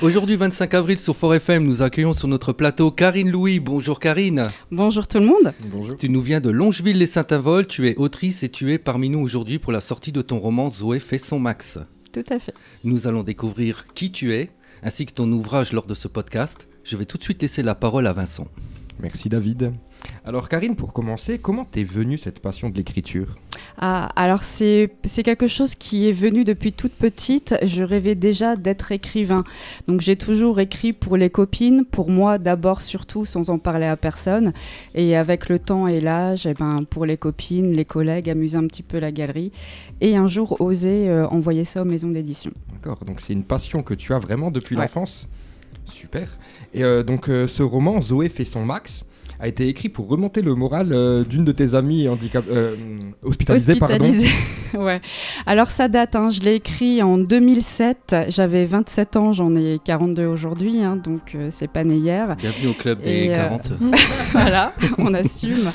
Aujourd'hui 25 avril sur Fort FM, nous accueillons sur notre plateau Karine Louis. Bonjour Karine. Bonjour tout le monde. Bonjour. Tu nous viens de Longeville-les-Saint-Avold, tu es autrice et tu es parmi nous aujourd'hui pour la sortie de ton roman Zoé fait son max. Tout à fait. Nous allons découvrir qui tu es, ainsi que ton ouvrage lors de ce podcast. Je vais tout de suite laisser la parole à Vincent. Merci David. Alors Karine, pour commencer, comment t'es venue cette passion de l'écriture ? Alors c'est quelque chose qui est venu depuis toute petite. Je rêvais déjà d'être écrivain. Donc j'ai toujours écrit pour les copines, pour moi d'abord surtout, sans en parler à personne. Et avec le temps et l'âge, pour les copines, les collègues, amuser un petit peu la galerie. Et un jour oser envoyer ça aux maisons d'édition. D'accord, donc c'est une passion que tu as vraiment depuis l'enfance ? Super. Et donc ce roman, Zoé fait son max, a été écrit pour remonter le moral d'une de tes amies hospitalisée. Ouais. Alors ça date, je l'ai écrit en 2007, j'avais 27 ans, j'en ai 42 aujourd'hui, donc c'est pas né hier. Bienvenue au club des 40. Voilà, on assume.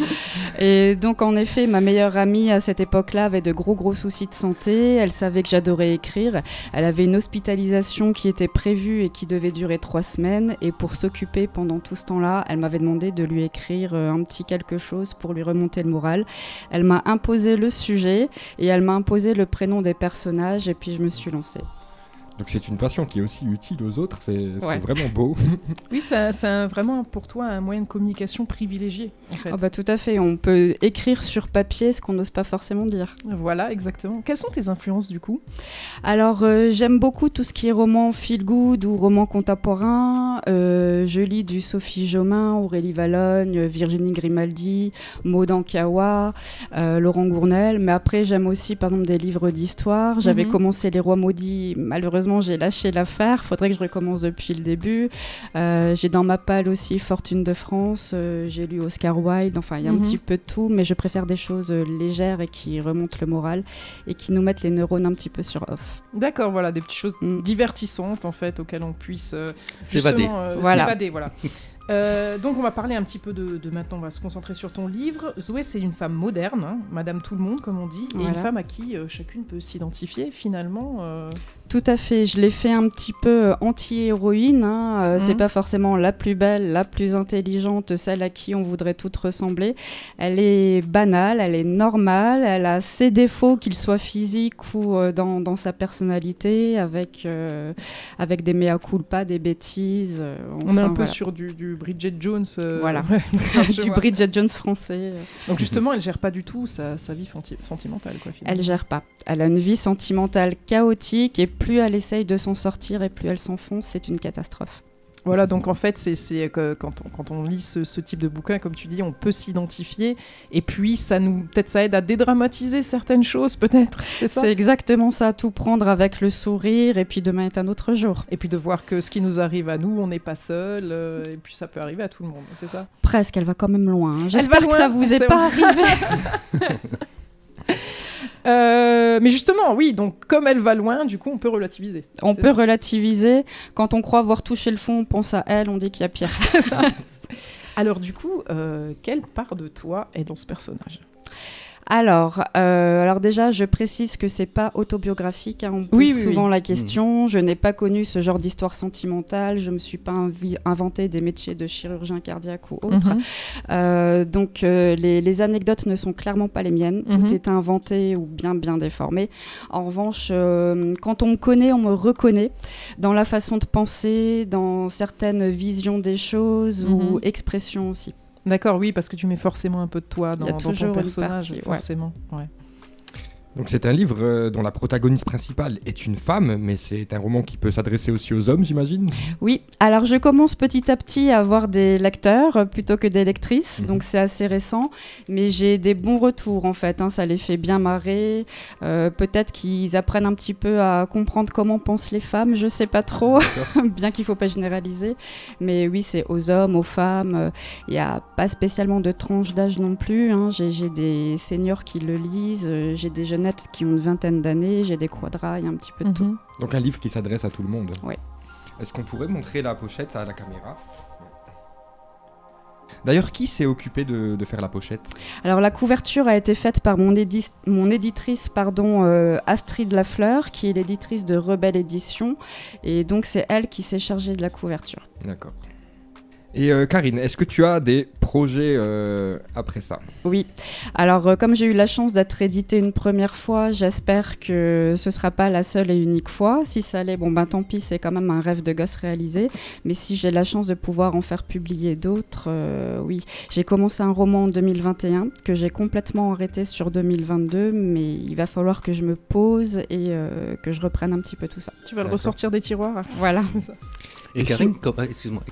Et donc en effet, ma meilleure amie à cette époque-là avait de gros soucis de santé, elle savait que j'adorais écrire, elle avait une hospitalisation qui était prévue et qui devait durer 3 semaines, et pour s'occuper pendant tout ce temps-là, elle m'avait demandé de lui écrire un petit quelque chose pour lui remonter le moral. Elle m'a imposé le sujet et elle m'a imposé le prénom des personnages et puis je me suis lancée. Donc c'est une passion qui est aussi utile aux autres, c'est vraiment beau. Oui, c'est vraiment pour toi un moyen de communication privilégié en fait. Tout à fait, on peut écrire sur papier ce qu'on n'ose pas forcément dire. Voilà, exactement. Quelles sont tes influences du coup ? Alors j'aime beaucoup tout ce qui est roman feel good ou roman contemporain. Je lis du Sophie Jomain, Aurélie Vallogne, Virginie Grimaldi, Maud Ankawa, Laurent Gournel. Mais après j'aime aussi par exemple des livres d'histoire. J'avais commencé Les Rois Maudits, malheureusement j'ai lâché l'affaire, faudrait que je recommence depuis le début. J'ai dans ma palle aussi Fortune de France, j'ai lu Oscar Wilde, enfin il y a un petit peu de tout, mais je préfère des choses légères et qui remontent le moral et qui nous mettent les neurones un petit peu sur off. D'accord, voilà, des petites choses divertissantes en fait, auxquelles on puisse s'évader. S'évader, voilà. Donc on va parler un petit peu de maintenant, on va se concentrer sur ton livre. Zoé, c'est une femme moderne, Madame Tout le Monde comme on dit, et une femme à qui chacune peut s'identifier finalement. Tout à fait, je l'ai fait un petit peu anti-héroïne, c'est pas forcément la plus belle, la plus intelligente, celle à qui on voudrait toutes ressembler. Elle est banale, elle est normale, elle a ses défauts, qu'ils soient physiques ou dans sa personnalité, avec des mea culpa, des bêtises. On est un peu sur du Bridget Jones. Voilà, du Bridget Jones français. Donc justement, elle gère pas du tout sa vie sentimentale, quoi, finalement. Elle gère pas. Elle a une vie sentimentale chaotique et plus elle essaye de s'en sortir et plus elle s'enfonce, c'est une catastrophe. Voilà, donc en fait, c'est que quand on lit ce type de bouquin, comme tu dis, on peut s'identifier et puis peut-être ça aide à dédramatiser certaines choses, peut-être, c'est ça ? C'est exactement ça, tout prendre avec le sourire et puis demain est un autre jour. Et puis de voir que ce qui nous arrive à nous, on n'est pas seul et puis ça peut arriver à tout le monde, c'est ça ? Presque, elle va quand même loin. J'espère que ça vous est pas arrivé. Mais justement, oui, donc comme elle va loin, du coup, on peut relativiser. On peut relativiser. Quand on croit avoir touché le fond, on pense à elle, on dit qu'il y a pire. C'est ça. Alors du coup, quelle part de toi est dans ce personnage ? Alors déjà, je précise que c'est pas autobiographique. On me pose souvent la question. Je n'ai pas connu ce genre d'histoire sentimentale. Je me suis pas inventé des métiers de chirurgien cardiaque ou autre. Donc les anecdotes ne sont clairement pas les miennes. Tout est inventé ou bien déformé. En revanche, quand on me connaît, on me reconnaît dans la façon de penser, dans certaines visions des choses ou expressions aussi. D'accord, oui, parce que tu mets forcément un peu de toi dans ton personnage, forcément. Ouais. Donc c'est un livre dont la protagoniste principale est une femme, mais c'est un roman qui peut s'adresser aussi aux hommes, j'imagine ? Oui, alors je commence petit à petit à avoir des lecteurs plutôt que des lectrices, donc c'est assez récent, mais j'ai des bons retours en fait, ça les fait bien marrer, peut-être qu'ils apprennent un petit peu à comprendre comment pensent les femmes, je sais pas trop, bien qu'il faut pas généraliser, mais oui, c'est aux hommes, aux femmes, il n'y a pas spécialement de tranche d'âge non plus, j'ai des seniors qui le lisent, j'ai des jeunettes qui ont une 20aine d'années, j'ai des quadras, il y a un petit peu de tout. Donc un livre qui s'adresse à tout le monde. Oui. Est-ce qu'on pourrait montrer la pochette à la caméra ? D'ailleurs, qui s'est occupé de faire la pochette? Alors la couverture a été faite par mon éditrice Astrid Lafleur, qui est l'éditrice de Rebelle Édition, et donc c'est elle qui s'est chargée de la couverture. D'accord. Et Karine, est-ce que tu as des projets après ça? Oui, alors comme j'ai eu la chance d'être éditée une première fois, j'espère que ce ne sera pas la seule et unique fois. Si ça l'est, tant pis, c'est quand même un rêve de gosse réalisé. Mais si j'ai la chance de pouvoir en faire publier d'autres, oui. J'ai commencé un roman en 2021 que j'ai complètement arrêté sur 2022, mais il va falloir que je me pose et que je reprenne un petit peu tout ça. Tu vas le ressortir des tiroirs. Voilà. Et Karine,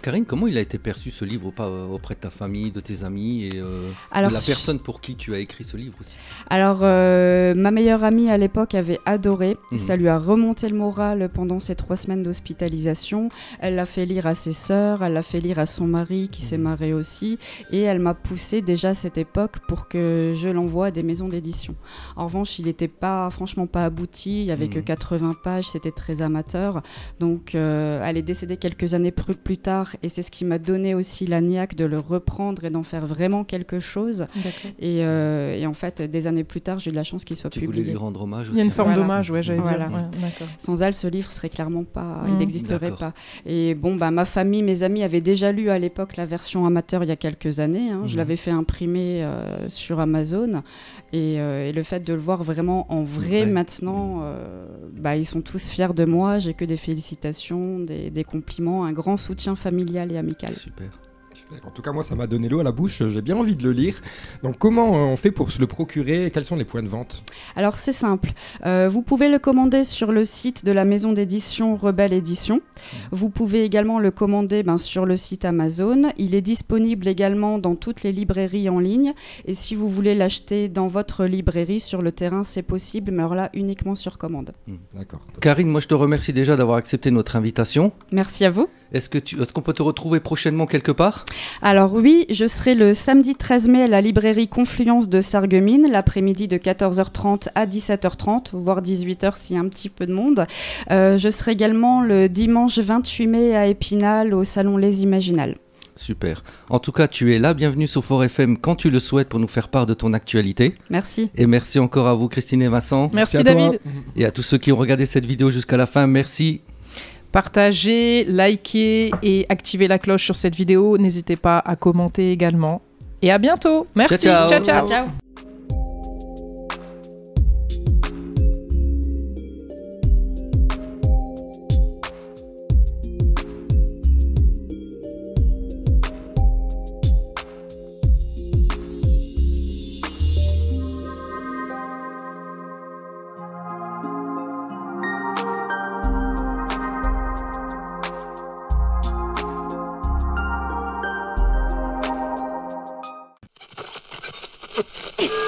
Karine, comment il a été perçu ce livre auprès de ta famille, de tes amis et de la personne pour qui tu as écrit ce livre aussi? Alors, ma meilleure amie à l'époque avait adoré. Ça lui a remonté le moral pendant ces 3 semaines d'hospitalisation. Elle l'a fait lire à ses sœurs, elle l'a fait lire à son mari qui s'est marré aussi. Et elle m'a poussé déjà à cette époque pour que je l'envoie à des maisons d'édition. En revanche, il n'était franchement pas abouti. Il n'y avait que 80 pages, c'était très amateur. Donc, elle est décédée quelques années plus tard, et c'est ce qui m'a donné aussi la niaque de le reprendre et d'en faire vraiment quelque chose. Et en fait, des années plus tard, j'ai eu de la chance qu'il soit publié. Tu voulais lui rendre hommage aussi. Il y a une forme d'hommage, j'allais dire. D'accord. Sans elle, ce livre serait clairement pas, il n'existerait pas. Et ma famille, mes amis avaient déjà lu à l'époque la version amateur il y a quelques années. Je l'avais fait imprimer sur Amazon, et le fait de le voir vraiment en vrai maintenant, ils sont tous fiers de moi. J'ai que des félicitations, des compliments, un grand soutien familial et amical. Super. En tout cas, moi, ça m'a donné l'eau à la bouche. J'ai bien envie de le lire. Donc, comment on fait pour se le procurer? Quels sont les points de vente? Alors, c'est simple. Vous pouvez le commander sur le site de la maison d'édition Rebelle Édition. Vous pouvez également le commander sur le site Amazon. Il est disponible également dans toutes les librairies en ligne. Et si vous voulez l'acheter dans votre librairie sur le terrain, c'est possible. Mais alors là, uniquement sur commande. D'accord. Karine, moi, je te remercie déjà d'avoir accepté notre invitation. Merci à vous. Est-ce qu'on peut te retrouver prochainement quelque part? Alors oui, je serai le samedi 13 mai à la librairie Confluence de Sarreguemines, l'après-midi de 14h30 à 17h30, voire 18h s'il y a un petit peu de monde. Je serai également le dimanche 28 mai à Épinal au salon Les Imaginales. Super. En tout cas, tu es là. Bienvenue sur Fort FM quand tu le souhaites pour nous faire part de ton actualité. Merci. Et merci encore à vous, Christine et Vincent. Merci David. Et à tous ceux qui ont regardé cette vidéo jusqu'à la fin, merci. Partagez, likez et activez la cloche sur cette vidéo. N'hésitez pas à commenter également. Et à bientôt. Merci. Ciao, ciao. Ciao, ciao. Ciao. Hey!